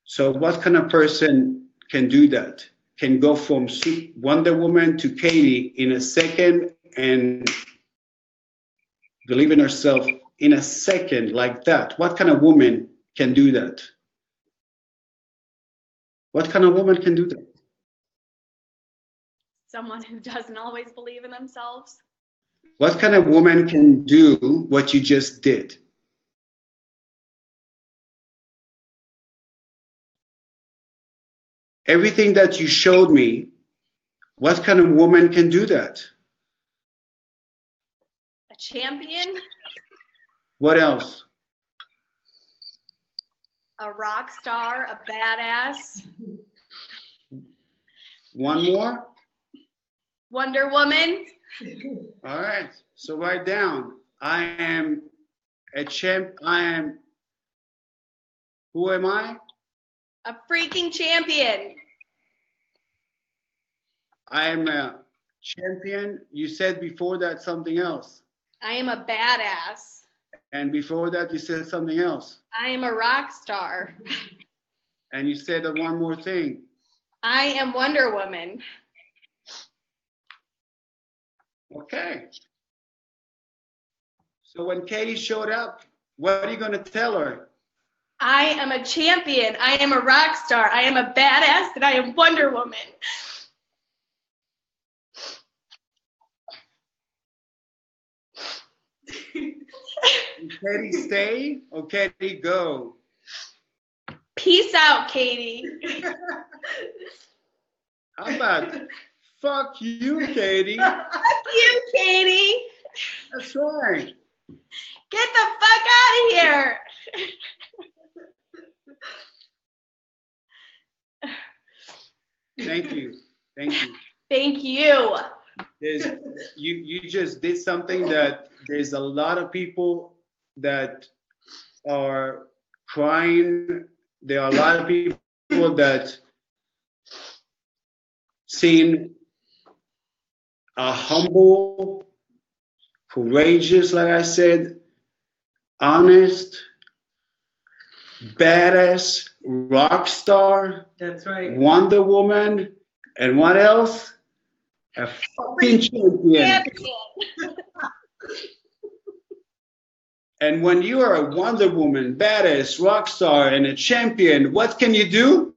So what kind of person can do that? Can go from Wonder Woman to Katie in a second and believe in herself in a second like that? What kind of woman can do that? What kind of woman can do that? Someone who doesn't always believe in themselves. What kind of woman can do what you just did? Everything that you showed me, what kind of woman can do that? A champion. What else? A rock star, a badass. One more? Wonder Woman. All right. So write down. I am a champ. I am. Who am I? A freaking champion. I am a champion. You said before that something else. I am a badass. And before that you said something else. I am a rock star. And you said one more thing. I am Wonder Woman. Okay. So when Katie showed up, what are you going to tell her? I am a champion. I am a rock star. I am a badass, and I am Wonder Woman. Katie stay or Katie go? Peace out, Katie. How about fuck you, Katie? Fuck you, Katie. That's right. Get the fuck out of here. Thank you. Thank you. Thank you. You just did something that there's a lot of people that are crying. There are a lot of people that seen a humble, courageous, like I said, honest, badass rock star. That's right. Wonder Woman, and what else? A fucking champion. And when you are a Wonder Woman, badass, rock star, and a champion, what can you do?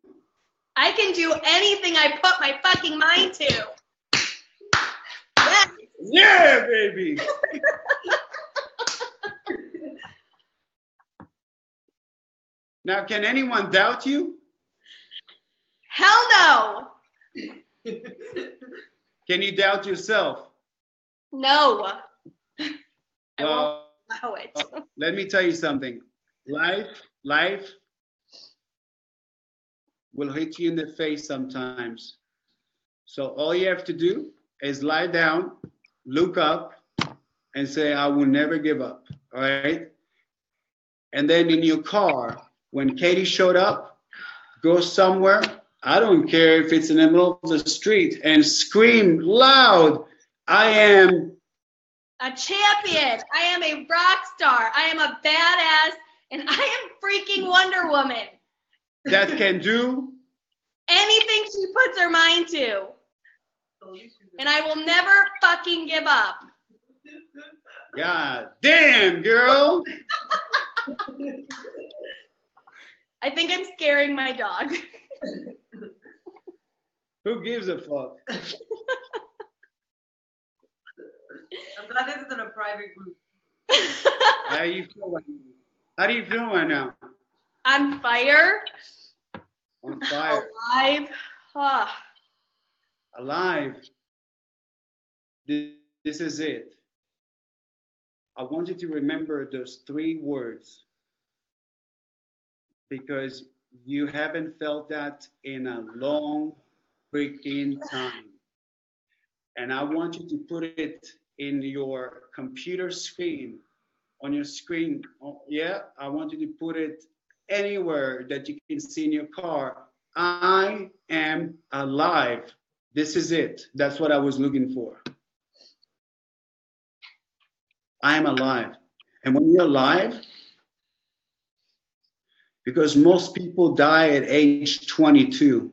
I can do anything I put my fucking mind to. Yeah, baby. Now, can anyone doubt you? Hell no. Can you doubt yourself? No. I Well, won't allow it. let me tell you something. Life will hit you in the face sometimes. So all you have to do is lie down, look up, and say, I will never give up. All right? And then in your car, when Katie showed up, go somewhere. I don't care if it's in the middle of the street, and scream loud, I am a champion. I am a rock star. I am a badass, and I am freaking Wonder Woman. That can do anything she puts her mind to. And I will never fucking give up. God damn, girl. I think I'm scaring my dog. Who gives a fuck? I'm glad this isn't a private group. How do you feel right now? On fire. On fire. Alive. Ah. Alive. This is it. I want you to remember those 3 words because you haven't felt that in a long freaking time. And I want you to put it in your computer screen, on your screen. Yeah, I want you to put it anywhere that you can see in your car. I am alive. This is it. That's what I was looking for. I am alive. And when you're alive, because most people die at age 22,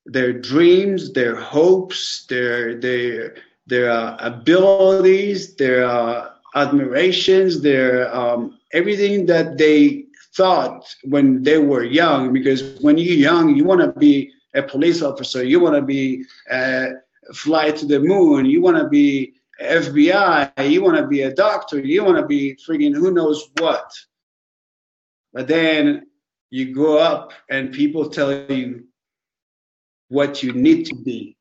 their dreams, their hopes, their abilities, their admirations, their everything that they thought when they were young. Because when you're young, you want to be a police officer, you want to be fly to the moon, you want to be FBI, you want to be a doctor, you want to be friggin' who knows what. But then you grow up and people tell you what you need to be,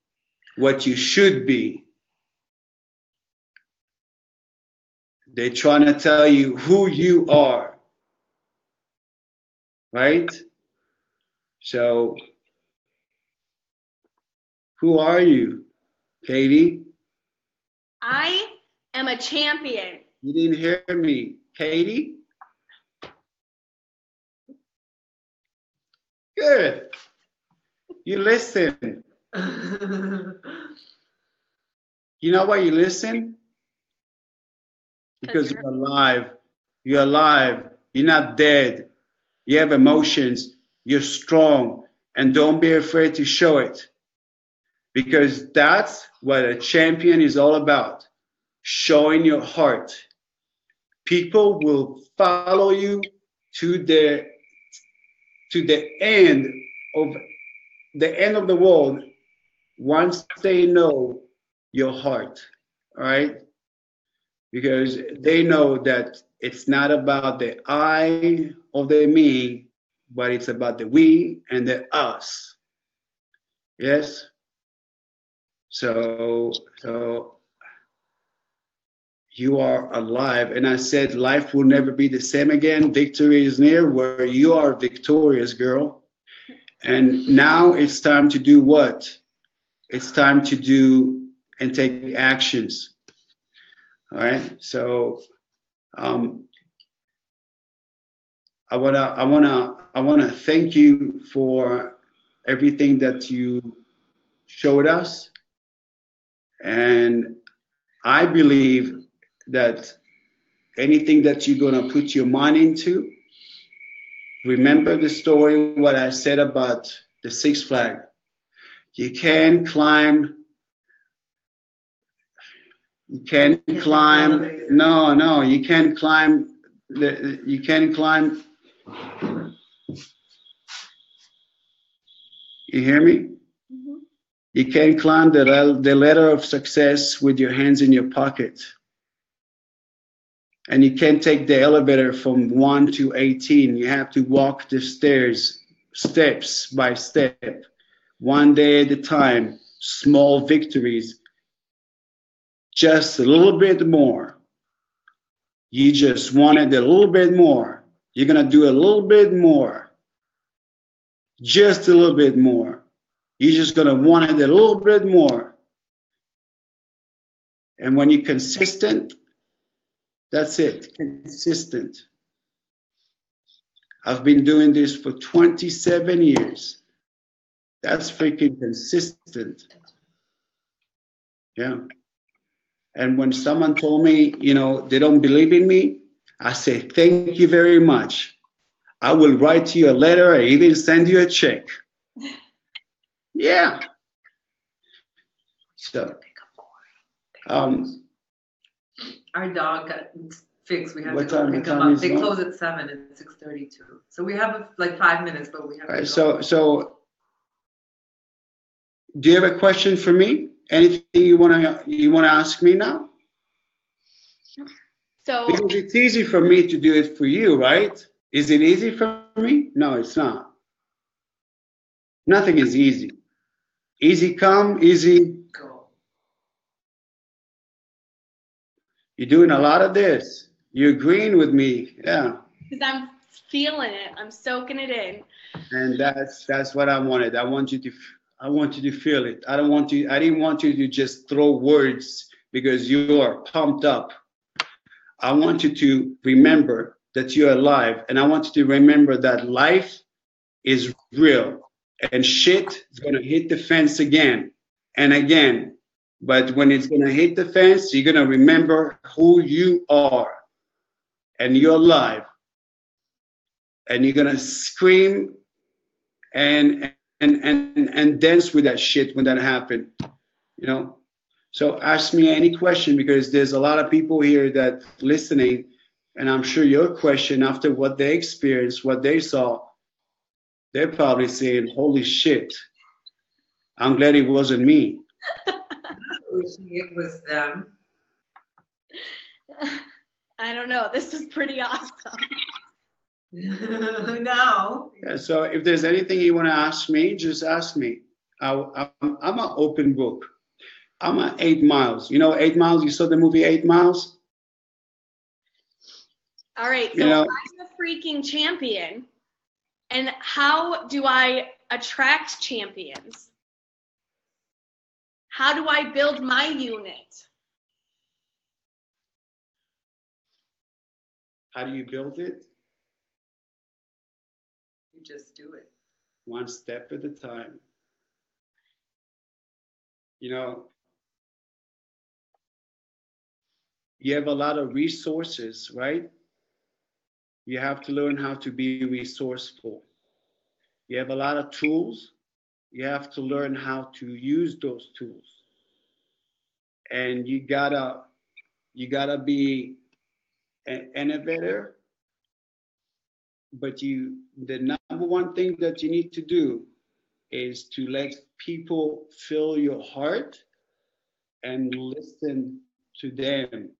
what you should be. They're trying to tell you who you are, right? So, who are you, Katie? I am a champion. You didn't hear me, Katie? Good. You listen. You know why you listen? Because you're alive. You're alive. You're not dead. You have emotions. You're strong. And don't be afraid to show it. Because that's what a champion is all about. Showing your heart. People will follow you to the end of the world once they know your heart, all right? Because they know that it's not about the I or the me, but it's about the we and the us. Yes? So you are alive. And I said life will never be the same again. Victory is near. Where you are victorious, girl. And now it's time to do what? It's time to do and take actions. All right. So I wanna thank you for everything that you showed us. And I believe that anything that you're gonna put your mind into, remember the story, what I said about the Six Flags. You can climb. You can climb. No, you can't climb. You can't climb. You hear me? Mm-hmm. You can't climb the ladder of success with your hands in your pocket. And you can't take the elevator from 1 to 18. You have to walk the stairs, steps by step, one day at a time, small victories, just a little bit more. You just wanted a little bit more. You're going to do a little bit more, just a little bit more. You're just going to want it a little bit more. And when you're consistent, that's it, consistent. I've been doing this for 27 years. That's freaking consistent. Yeah. And when someone told me, they don't believe in me, I say, thank you very much. I will write you a letter. I even send you a check. Yeah. So, our dog got fixed. We have to go pick him up. They close at 7 and 6:32. So we have like 5 minutes, but we have to go. So do you have a question for me? Anything you wanna ask me now? So because it's easy for me to do it for you, right? Is it easy for me? No, it's not. Nothing is easy. Easy come, easy go. You're doing a lot of this. You're agreeing with me, yeah. Because I'm feeling it. I'm soaking it in. And that's what I wanted. I want you to feel it. I didn't want you to just throw words because you are pumped up. I want you to remember that you're alive, and I want you to remember that life is real, and shit is gonna hit the fence again and again. But when it's gonna hit the fence, you're gonna remember who you are, and you're alive, and you're gonna scream and dance with that shit when that happened, you know. So ask me any question, because there's a lot of people here that listening, and I'm sure your question after what they experienced, what they saw, they're probably saying, "Holy shit! I'm glad it wasn't me." It was them. I don't know. This was pretty awesome. No. Yeah, so if there's anything you want to ask me, just ask me. I'm an open book. I'm at 8 Miles. You know 8 Miles? You saw the movie 8 Miles? All right. So I'm the freaking champion. And how do I attract champions? How do I build my unit? How do you build it? You just do it. One step at a time. You know, you have a lot of resources, right? You have to learn how to be resourceful. You have a lot of tools. You have to learn how to use those tools. And you gotta be an innovator. But the number one thing that you need to do is to let people feel your heart and listen to them.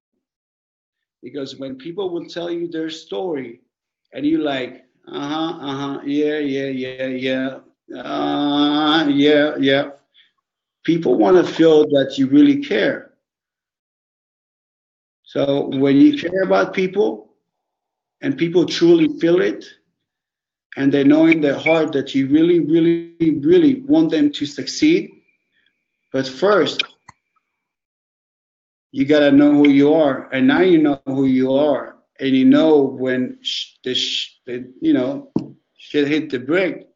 Because when people will tell you their story and you like, yeah, yeah. People want to feel that you really care. So when you care about people and people truly feel it, and they know in their heart that you really, really, really want them to succeed, but first, you got to know who you are. And now you know who you are. And you know when shit hit the brake,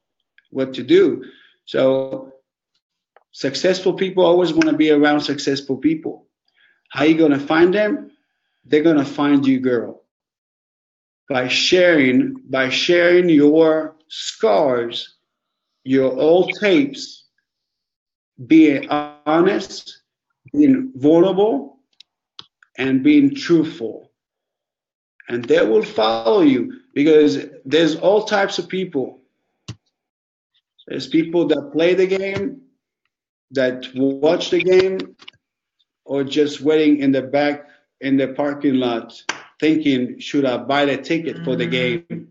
what to do. So successful people always want to be around successful people. How are you going to find them? They're going to find you, girl. By sharing your scars, your old tapes, being honest, being vulnerable, and being truthful. And they will follow you, because there's all types of people. There's people that play the game, that watch the game, or just waiting in the back in the parking lot thinking, should I buy the ticket for the game?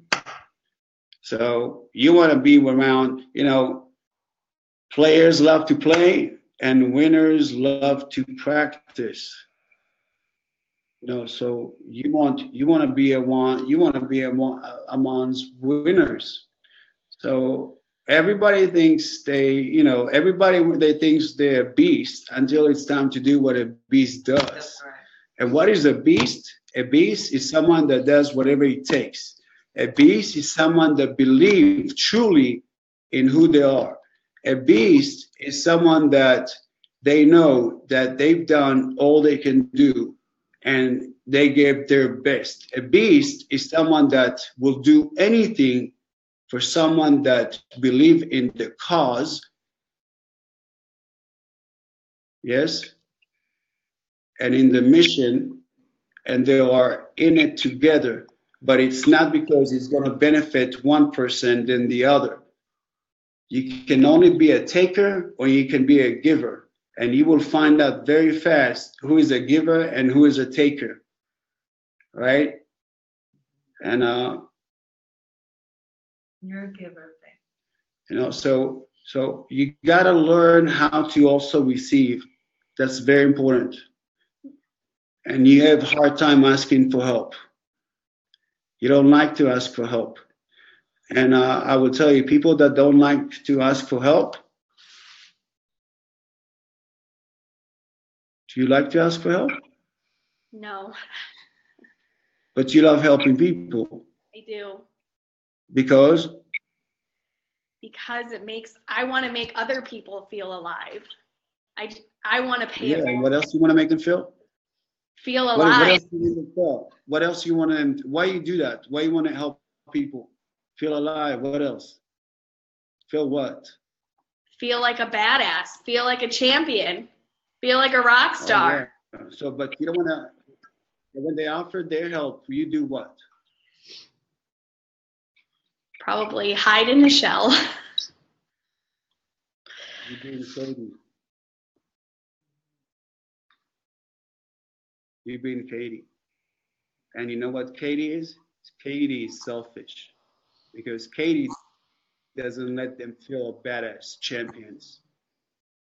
So you want to be around, players love to play and winners love to practice. So you want to be amongst winners. So everybody thinks they thinks they're a beast until it's time to do what a beast does. That's right. And what is a beast? A beast is someone that does whatever it takes. A beast is someone that believes truly in who they are. A beast is someone that they know that they've done all they can do and they gave their best. A beast is someone that will do anything for someone that believe in the cause. Yes. And in the mission, and they are in it together, but it's not because it's going to benefit one person than the other. You can only be a taker or you can be a giver, and you will find out very fast who is a giver and who is a taker, right? And You're a giver, babe. You know, so you got to learn how to also receive. That's very important. And you have a hard time asking for help. You don't like to ask for help. And I will tell you, people that don't like to ask for help, do you like to ask for help? No. But you love helping people. I do. Because? Because I want to make other people feel alive. I want to pay it Yeah, what else do you want to make them feel? Feel alive. What else do you want to feel? What else you want to, why you do that? Why you want to help people? Feel alive. What else? Feel what? Feel like a badass. Feel like a champion. Feel like a rock star. Oh, yeah. So, but you don't want to, when they offer their help, you do what? Probably hide in a shell. You're being Katie. You're being Katie. And you know what Katie is? Katie is selfish. Because Katie doesn't let them feel badass champions.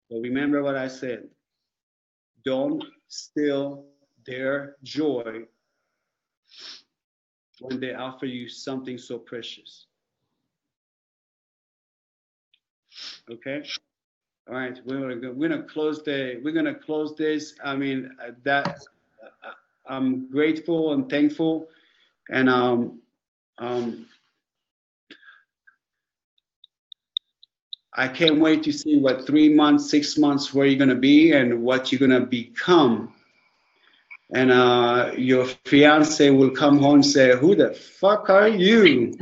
So remember what I said. Don't steal their joy when they offer you something so precious. Okay? All right, we're gonna close this. I mean, I'm grateful and thankful, and I can't wait to see what 3 months, 6 months, where you're gonna be and what you're gonna become. And your fiance will come home and say, "Who the fuck are you?"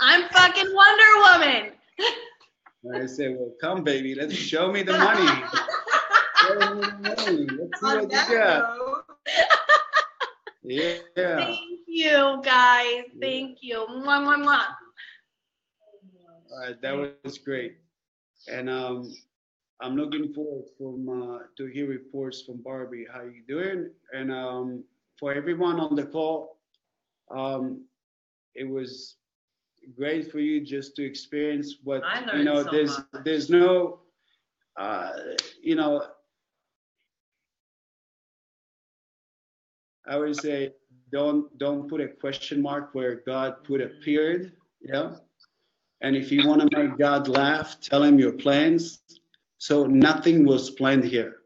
I'm fucking Wonder Woman. I say, "Well, come, baby, let's show me the money. Show me the money. Let's see what you got." Yeah. Thank you, guys. Thank you. Mwah, mwah, mwah. All right, that was great, and I'm looking forward to hear reports from Barbie. How you doing? And for everyone on the call, it was great for you just to experience what you know. There's no, you know. I would say don't put a question mark where God put a period. Yeah. And if you want to make God laugh, tell him your plans. So nothing was planned here.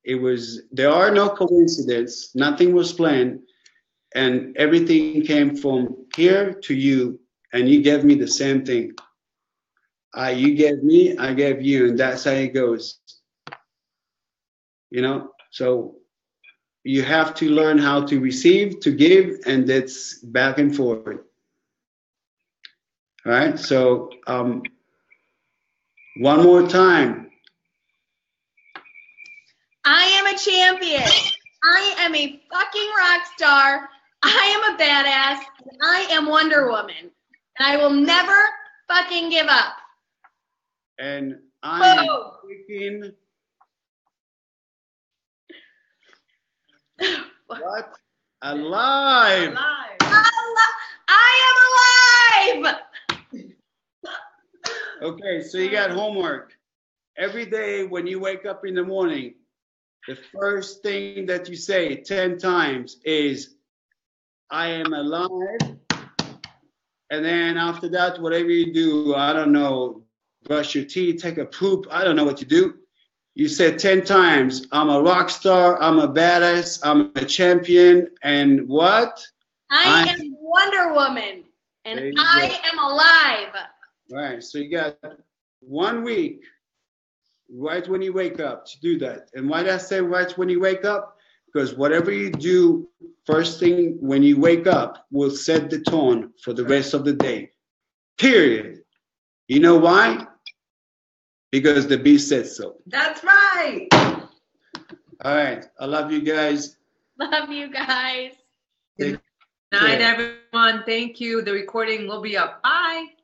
There are no coincidences. Nothing was planned. And everything came from here to you. And you gave me the same thing. You gave me, I gave you. And that's how it goes. You know? So you have to learn how to receive, to give, and that's back and forth. All right, so one more time. I am a champion. I am a fucking rock star. I am a badass. I am Wonder Woman. And I will never fucking give up. And I am freaking what? Alive. I am alive. Okay, so you got homework. Every day when you wake up in the morning, the first thing that you say 10 times is, "I am alive." And then after that, whatever you do, I don't know, brush your teeth, take a poop, I don't know what you do. You said 10 times, "I'm a rock star, I'm a badass, I'm a champion," and what? I am Wonder Woman, and I am alive. Right, so you got 1 week, right when you wake up, to do that. And why did I say right when you wake up? Because whatever you do first thing when you wake up will set the tone for the rest of the day. Period. You know why? Because the beast said so. That's right. All right. I love you guys. Love you guys. Good night, everyone. Thank you. The recording will be up. Bye.